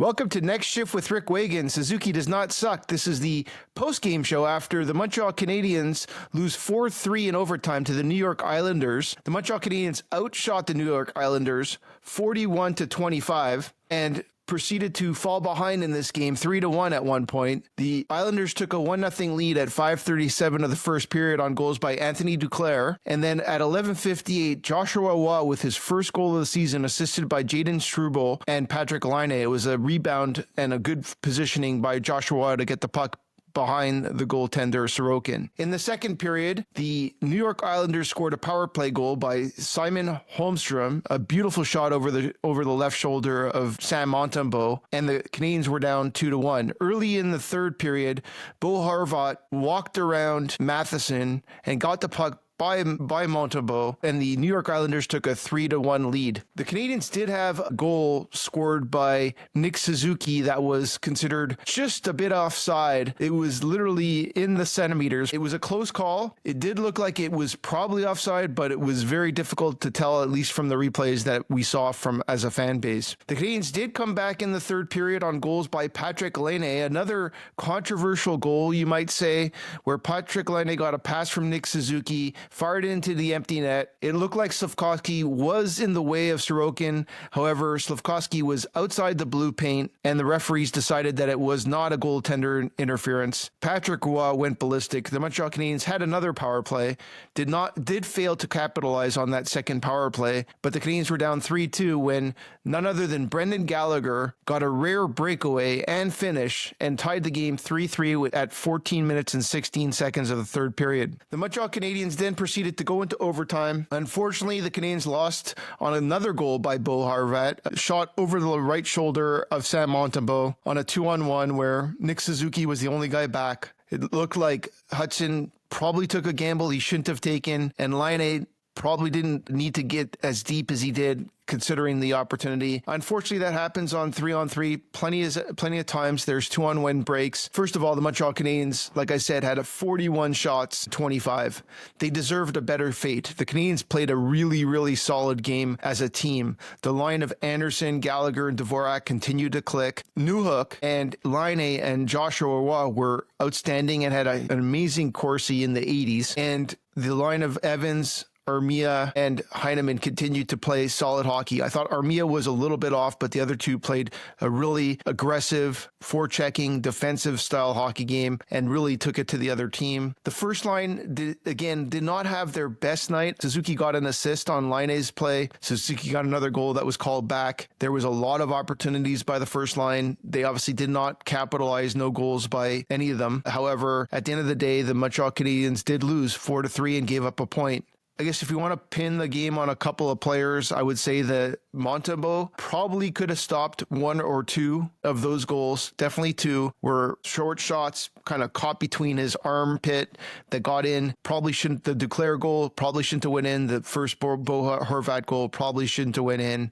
Welcome to Next Shift with Rick Wagan. Suzuki does not suck. This is the post-game show after the Montreal Canadiens lose 4-3 in overtime to the New York Islanders. The Montreal Canadiens outshot the New York Islanders 41-25 and proceeded to fall behind in this game 3-1 at one point. The Islanders took a 1-0 lead at 5:37 of the first period on goals by Anthony Duclair. And then at 11:58, Joshua Roy with his first goal of the season, assisted by Jaden Struble and Patrick Laine. It was a rebound and a good positioning by Joshua Roy to get the puck behind the goaltender Sorokin. In the second period, the New York Islanders scored a power play goal by Simon Holmstrom, a beautiful shot over the left shoulder of Sam Montembeault, and the Canadiens were down 2-1. Early in the third period, Bo Horvat walked around Matheson and got the puck by Montembeault, and the New York Islanders took a 3-1 lead. The Canadiens did have a goal scored by Nick Suzuki that was considered just a bit offside. It was literally in the centimeters. It was a close call. It did look like it was probably offside, but it was very difficult to tell, at least from the replays that we saw from as a fan base. The Canadiens did come back in the third period on goals by Patrick Laine, another controversial goal, you might say, where Patrick Laine got a pass from Nick Suzuki, fired into the empty net. It looked like Slafkovsky was in the way of Sorokin. However, Slafkovsky was outside the blue paint, and the referees decided that it was not a goaltender interference. Patrick Roy went ballistic. The Montreal Canadiens had another power play, did fail to capitalize on that second power play, but the Canadiens were down 3-2 when none other than Brendan Gallagher got a rare breakaway and finish and tied the game 3-3 at 14 minutes and 16 seconds of the third period. The Montreal Canadiens then proceeded to go into overtime. Unfortunately, the Canadiens lost on another goal by Bo Horvat, shot over the right shoulder of Sam Montembeault on a 2-on-1 where Nick Suzuki was the only guy back. It looked like Hudson probably took a gamble he shouldn't have taken, and Laine probably didn't need to get as deep as he did considering the opportunity. Unfortunately, that happens on 3-on-3 plenty of times. There's 2-on-1 breaks. First of all, the Montreal Canadiens, like I said, had a 41 shots, 25. They deserved a better fate. The Canadiens played a really, really solid game as a team. The line of Anderson, Gallagher, and Dvorak continued to click. Newhook and Laine and Joshua Roy were outstanding and had an amazing Corsi in the 80s. And the line of Evans, Armia and Heineman continued to play solid hockey. I thought Armia was a little bit off, but the other two played a really aggressive, forechecking, defensive style hockey game and really took it to the other team. The first line, did not have their best night. Suzuki got an assist on Laine's play. Suzuki got another goal that was called back. There was a lot of opportunities by the first line. They obviously did not capitalize, no goals by any of them. However, at the end of the day, the Montreal Canadiens did lose 4-3 and gave up a point. I guess if you want to pin the game on a couple of players, I would say that Montembeault probably could have stopped one or two of those goals. Definitely two were short shots, kind of caught between his armpit that got in. Probably shouldn't. The Duclair goal probably shouldn't have went in. The first Bo Horvat goal probably shouldn't have went in.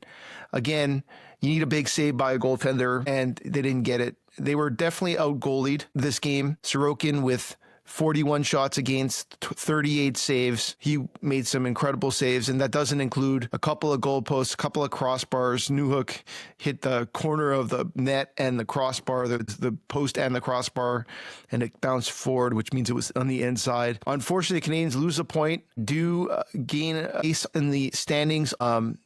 Again, you need a big save by a goaltender, and they didn't get it. They were definitely out-goalied this game. Sorokin with 41 shots against 38 saves. He made some incredible saves, and that doesn't include a couple of goalposts, a couple of crossbars. Newhook hit the corner of the net and the crossbar, the post and the crossbar, and it bounced forward, which means it was on the inside. Unfortunately, the Canadiens lose a point, do gain a place in the standings on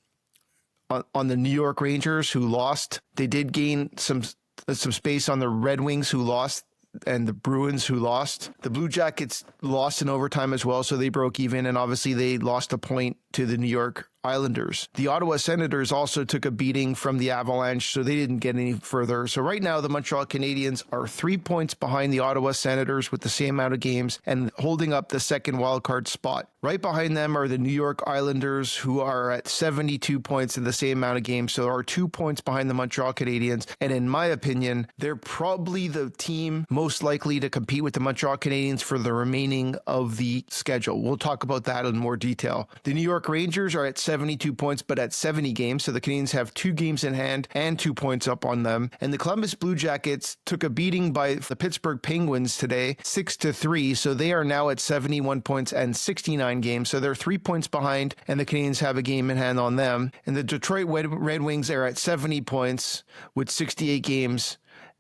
the New York Rangers, who lost. They did gain some space on the Red Wings, who lost, and the Bruins, who lost. The Blue Jackets lost in overtime as well, so they broke even, and obviously they lost a point to the New York Islanders. The Ottawa Senators also took a beating from the Avalanche, so they didn't get any further. So right now, the Montreal Canadiens are 3 points behind the Ottawa Senators with the same amount of games and holding up the second wildcard spot. Right behind them are the New York Islanders, who are at 72 points in the same amount of games. So there are 2 points behind the Montreal Canadiens. And in my opinion, they're probably the team most likely to compete with the Montreal Canadiens for the remaining of the schedule. We'll talk about that in more detail. The New York Rangers are at 72 points, but at 70 games. So the Canadiens have 2 games in hand and 2 points up on them. And the Columbus Blue Jackets took a beating by the Pittsburgh Penguins today, 6-3. So they are now at 71 points and 69 games. So they're 3 points behind, and the Canadiens have a game in hand on them. And the Detroit Red Wings are at 70 points with 68 games,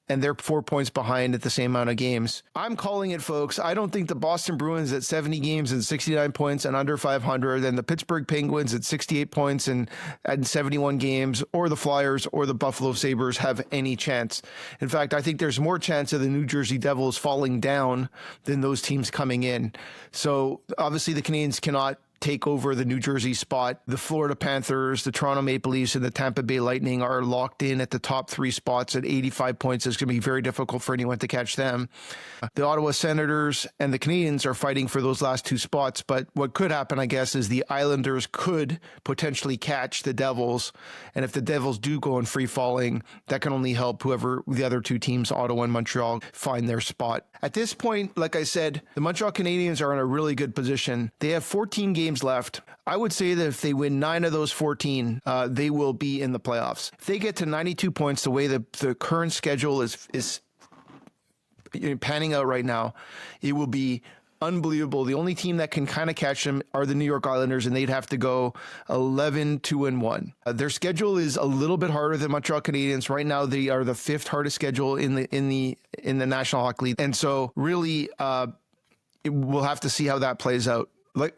and they're 4 points behind at the same amount of games. I'm calling it, folks. I don't think the Boston Bruins at 70 games and 69 points and under 500, and the Pittsburgh Penguins at 68 points and 71 games, or the Flyers or the Buffalo Sabres have any chance. In fact, I think there's more chance of the New Jersey Devils falling down than those teams coming in. So obviously the Canadiens cannot take over the New Jersey spot. The Florida Panthers, the Toronto Maple Leafs, and the Tampa Bay Lightning are locked in at the top 3 spots at 85 points. It's going to be very difficult for anyone to catch them. The Ottawa Senators and the Canadiens are fighting for those last 2 spots, but what could happen, I guess, is the Islanders could potentially catch the Devils, and if the Devils do go in free falling, that can only help whoever the other 2 teams, Ottawa and Montreal, find their spot. At this point, like I said, the Montreal Canadiens are in a really good position. They have 14 games left. I would say that if they win 9 of those 14, they will be in the playoffs. If they get to 92 points, the way the current schedule is panning out right now, it will be unbelievable. The only team that can kind of catch them are the New York Islanders, and they'd have to go 11-2-1. Their schedule is a little bit harder than Montreal Canadiens. Right now, they are the 5th hardest schedule in the National Hockey League, and so really, we'll have to see how that plays out.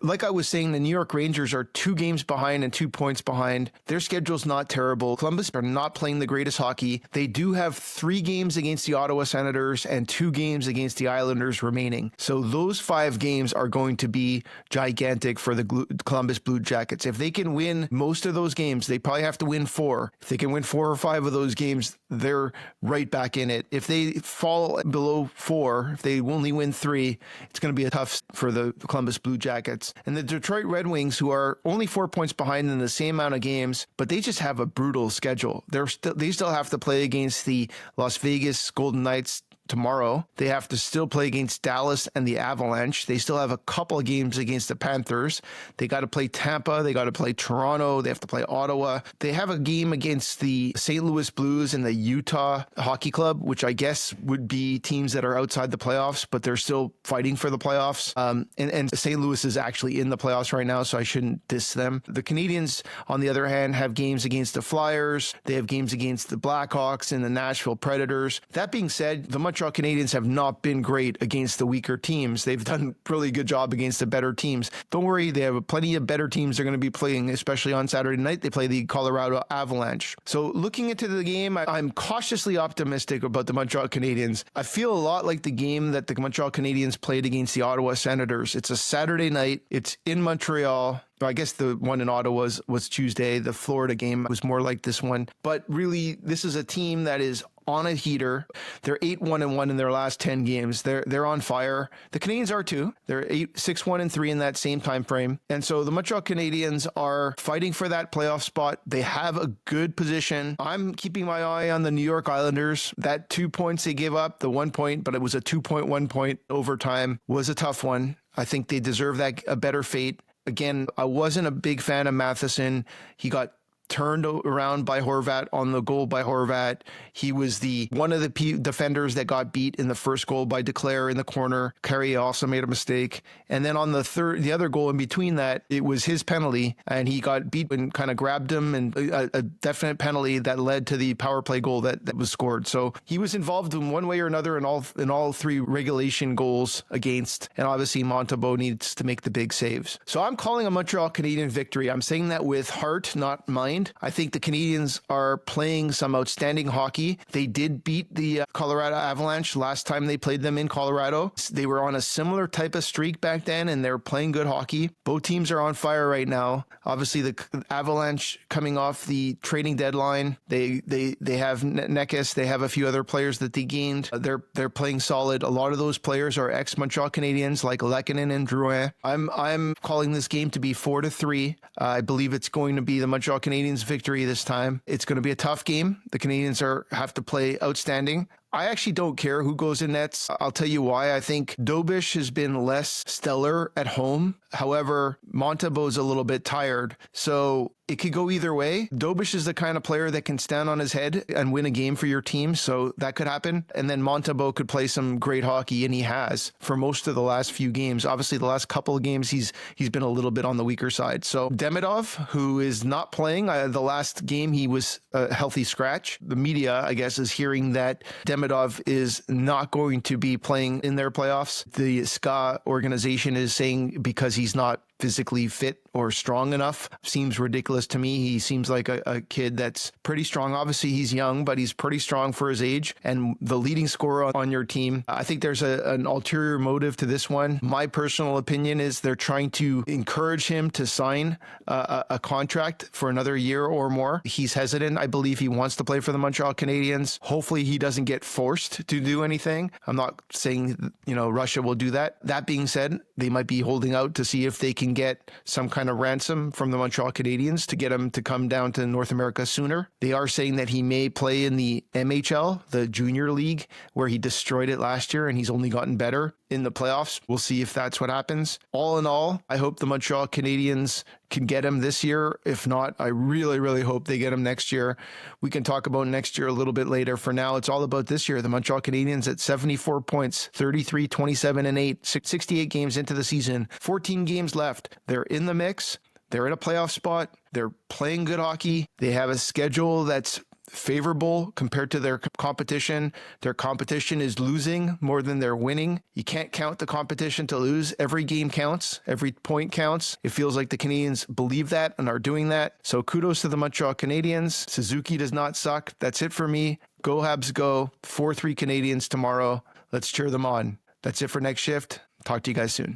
Like I was saying, the New York Rangers are 2 games behind and 2 points behind. Their schedule's not terrible. Columbus are not playing the greatest hockey. They do have 3 games against the Ottawa Senators and 2 games against the Islanders remaining. So those 5 games are going to be gigantic for the Columbus Blue Jackets. If they can win most of those games, they probably have to win 4. If they can win 4 or 5 of those games, they're right back in it. If they fall below 4, if they only win 3, it's going to be tough for the Columbus Blue Jackets. And the Detroit Red Wings, who are only 4 points behind in the same amount of games, but they just have a brutal schedule. They still have to play against the Las Vegas Golden Knights tomorrow. They have to still play against Dallas and the Avalanche. They still have a couple of games against the Panthers. They got to play Tampa. They got to play Toronto. They have to play Ottawa. They have a game against the St. Louis Blues and the Utah Hockey Club, which I guess would be teams that are outside the playoffs, but they're still fighting for the playoffs. And St. Louis is actually in the playoffs right now, so I shouldn't diss them. The Canadiens, on the other hand, have games against the Flyers. They have games against the Blackhawks and the Nashville Predators. That being said, the Montreal Canadiens have not been great against the weaker teams. They've done a really good job against the better teams. Don't worry, they have plenty of better teams they're going to be playing, especially on Saturday night. They play the Colorado Avalanche. So looking into the game, I'm cautiously optimistic about the Montreal Canadiens. I feel a lot like the game that the Montreal Canadiens played against the Ottawa Senators. It's a Saturday night. It's in Montreal. I guess the one in Ottawa was Tuesday. The Florida game was more like this one. But really, this is a team that is on a heater. They're 8-1-1 in their last 10 games. They're on fire. The Canadiens are too. They're 6-1-3 in that same time frame. And so the Montreal Canadiens are fighting for that playoff spot. They have a good position. I'm keeping my eye on the New York Islanders. That 2 points they gave up, the 1 point, but it was a 2.1 point overtime, was a tough one. I think they deserve a better fate. Again, I wasn't a big fan of Matheson. He got turned around by Horvat on the goal by Horvat. He was one of the defenders that got beat in the first goal by Declare in the corner. Carey also made a mistake. And then on the other goal in between that, it was his penalty, and he got beat and kind of grabbed him, and a definite penalty that led to the power play goal that was scored. So he was involved in one way or another in all 3 regulation goals against, and obviously Montembeault needs to make the big saves. So I'm calling a Montreal Canadian victory. I'm saying that with heart, not mind. I think the Canadiens are playing some outstanding hockey. They did beat the Colorado Avalanche last time they played them in Colorado. They were on a similar type of streak back then, and they're playing good hockey. Both teams are on fire right now. Obviously, the Avalanche coming off the trading deadline. They have Nekes. They have a few other players that they gained. They're playing solid. A lot of those players are ex-Montreal Canadiens like Lehkonen and Drouin. I'm calling this game to be 4-3. I believe it's going to be the Montreal Canadiens victory this time. It's going to be a tough game. The Canadiens have to play outstanding. I actually don't care who goes in nets. I'll tell you why. I think Dobish has been less stellar at home. However, Montebo's a little bit tired. So it could go either way. Dobish is the kind of player that can stand on his head and win a game for your team, so that could happen. And then Montebo could play some great hockey, and he has for most of the last few games. Obviously, the last couple of games, he's been a little bit on the weaker side. So Demidov, who is not playing, the last game he was a healthy scratch. The media, I guess, is hearing that Demidov is not going to be playing in their playoffs. The SKA organization is saying because he's not physically fit or strong enough. Seems ridiculous to me. He seems like a kid that's pretty strong. Obviously, he's young, but he's pretty strong for his age and the leading scorer on your team. I think there's an ulterior motive to this one. My personal opinion is they're trying to encourage him to sign a contract for another year or more. He's hesitant. I believe he wants to play for the Montreal Canadiens. Hopefully, he doesn't get forced to do anything. I'm not saying, Russia will do that. That being said, they might be holding out to see if they can get some kind of ransom from the Montreal Canadiens to get him to come down to North America sooner. They are saying that he may play in the MHL, the junior league, where he destroyed it last year and he's only gotten better in the playoffs. We'll see if that's what happens. All in all, I hope the Montreal Canadiens can get him this year. If not, I really, really hope they get him next year. We can talk about next year a little bit later. For now, it's all about this year. The Montreal Canadiens at 74 points, 33, 27, and 8, 68 games into the season, 14 games left. They're in the mix. They're in a playoff spot. They're playing good hockey. They have a schedule that's favorable compared to their competition. Their competition is losing more than they're winning. You can't count the competition to lose. Every game counts. Every point counts. It feels like the Canadiens believe that and are doing that. So kudos to the Montreal Canadiens. Suzuki does not suck. That's it for me. Go Habs, go. 4-3 Canadiens tomorrow. Let's cheer them on. That's it for Next Shift. Talk to you guys soon.